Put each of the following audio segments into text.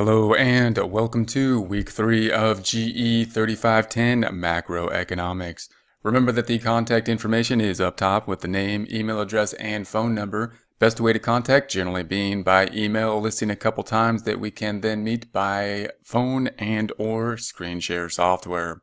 Hello and welcome to week 3 of GE3510 Macroeconomics. Remember that the contact information is up top with the name, email address, and phone number. Best way to contact generally being by email, listing a couple times that we can then meet by phone and or screen share software.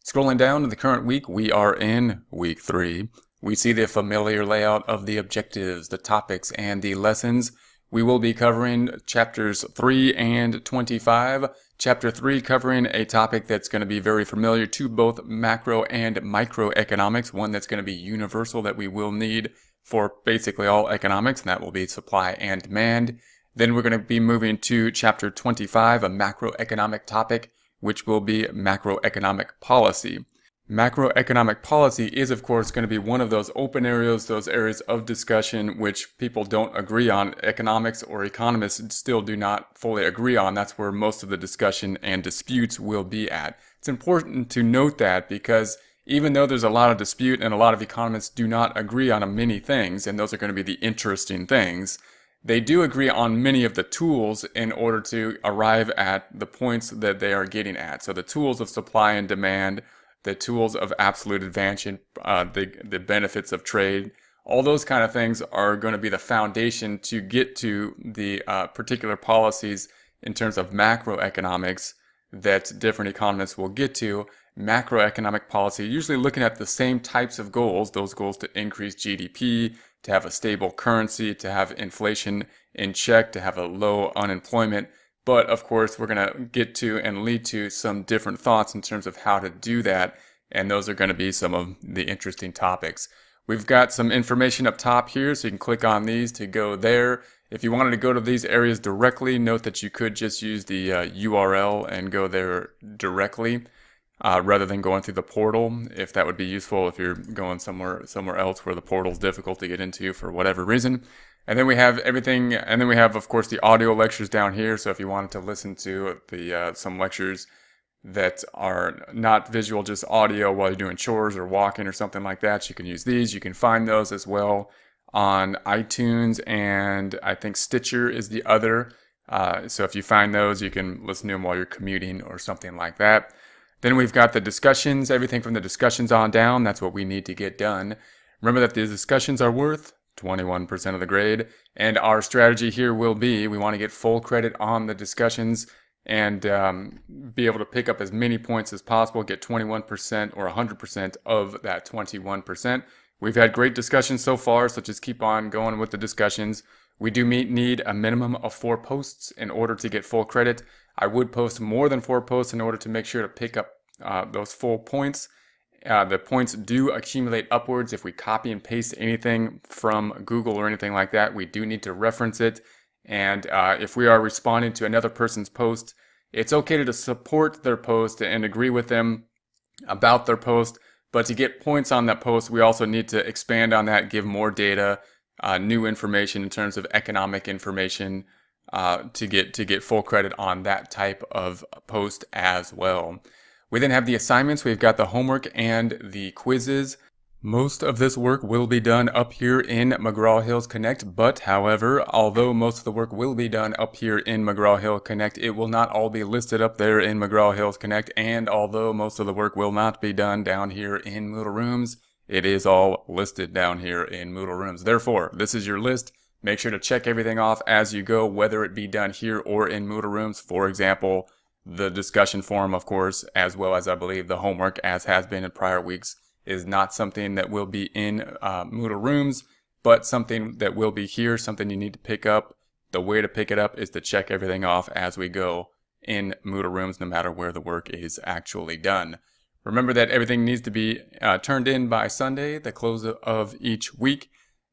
Scrolling down to the current week, we are in week 3. We see the familiar layout of the objectives, the topics, and the lessons. We will be covering chapters 3 and 25. Chapter 3 covering a topic that's going to be very familiar to both macro and microeconomics, one that's going to be universal that we will need for basically all economics, and that will be supply and demand. Then we're going to be moving to chapter 25, a macroeconomic topic, which will be macroeconomic policy. Macroeconomic policy is, of course, going to be one of those open areas, those areas of discussion which people don't agree on. Economics or economists still do not fully agree on. That's where most of the discussion and disputes will be at. It's important to note that because even though there's a lot of dispute and a lot of economists do not agree on many things, and those are going to be the interesting things, they do agree on many of the tools in order to arrive at the points that they are getting at. So the tools of supply and demand, the tools of absolute advantage, the benefits of trade, all those kind of things are going to be the foundation to get to the particular policies in terms of macroeconomics that different economists will get to. Macroeconomic policy, usually looking at the same types of goals, those goals to increase GDP, to have a stable currency, to have inflation in check, to have a low unemployment. But of course, we're going to get to and lead to some different thoughts in terms of how to do that. And those are going to be some of the interesting topics. We've got some information up top here, so you can click on these to go there. If you wanted to go to these areas directly, note that you could just use the URL and go there directly rather than going through the portal, if that would be useful if you're going somewhere else where the portal is difficult to get into for whatever reason. And then we have everything, and then we have, of course, the audio lectures down here. So if you wanted to listen to the some lectures that are not visual, just audio while you're doing chores or walking or something like that, you can use these. You can find those as well on iTunes, and I think Stitcher is the other. So if you find those, you can listen to them while you're commuting or something like that. Then we've got the discussions, everything from the discussions on down. That's what we need to get done. Remember that the discussions are worth 21% of the grade, and our strategy here will be we want to get full credit on the discussions and be able to pick up as many points as possible, get 21% or 100% of that 21%. We've had great discussions so far, so just keep on going with the discussions. We do need a minimum of 4 posts in order to get full credit. I would post more than 4 posts in order to make sure to pick up those full points. The points do accumulate upwards. If we copy and paste anything from Google or anything like that, we do need to reference it. And if we are responding to another person's post, it's okay to support their post and agree with them about their post. But to get points on that post, we also need to expand on that, give more data, new information in terms of economic information to get full credit on that type of post as well. We then have the assignments. We've got the homework and the quizzes. Most of this work will be done up here in McGraw-Hill's Connect, but however, although most of the work will be done up here in McGraw-Hill Connect, it will not all be listed up there in McGraw-Hill's Connect, and although most of the work will not be done down here in Moodle Rooms, it is all listed down here in Moodle Rooms. Therefore, this is your list. Make sure to check everything off as you go, whether it be done here or in Moodle Rooms. For example, the discussion forum, of course, as well as I believe the homework, as has been in prior weeks, is not something that will be in Moodle Rooms, but something that will be here, something you need to pick up. The way to pick it up is to check everything off as we go in Moodle Rooms, no matter where the work is actually done. Remember that everything needs to be turned in by Sunday, the close of each week.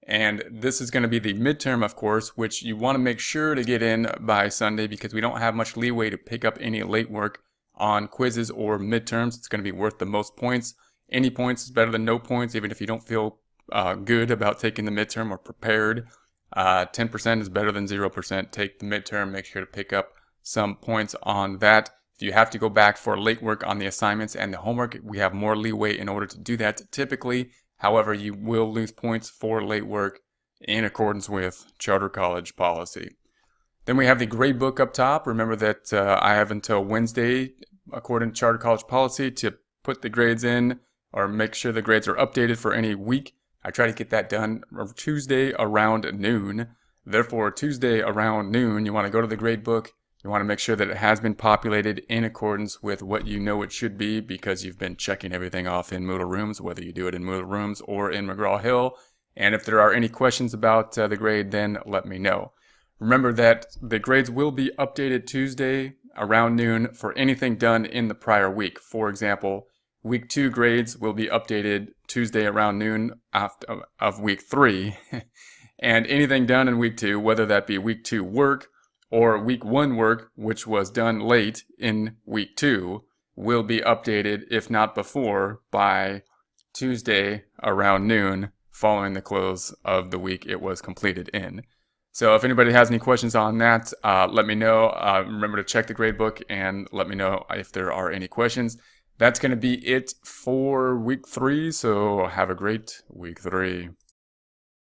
And this is going to be the midterm, of course, which you want to make sure to get in by Sunday because we don't have much leeway to pick up any late work on quizzes or midterms. It's going to be worth the most points. Any points is better than no points, even if you don't feel good about taking the midterm or prepared. 10% is better than 0%. Take the midterm, make sure to pick up some points on that. If you have to go back for late work on the assignments and the homework, we have more leeway in order to do that typically. However, you will lose points for late work in accordance with Charter College policy. Then we have the gradebook up top. Remember that I have until Wednesday, according to Charter College policy, to put the grades in or make sure the grades are updated for any week. I try to get that done Tuesday around noon. Therefore, Tuesday around noon, you want to go to the gradebook. You want to make sure that it has been populated in accordance with what you know it should be, because you've been checking everything off in Moodle Rooms, whether you do it in Moodle Rooms or in McGraw-Hill. And if there are any questions about the grade, then let me know. Remember that the grades will be updated Tuesday around noon for anything done in the prior week. For example, week 2 grades will be updated Tuesday around noon of week 3. And anything done in week 2, whether that be week 2 work or week 1 work, which was done late in week 2, will be updated, if not before, by Tuesday around noon following the close of the week it was completed in. So if anybody has any questions on that, let me know. Remember to check the gradebook and let me know if there are any questions. That's going to be it for week 3, so have a great week 3.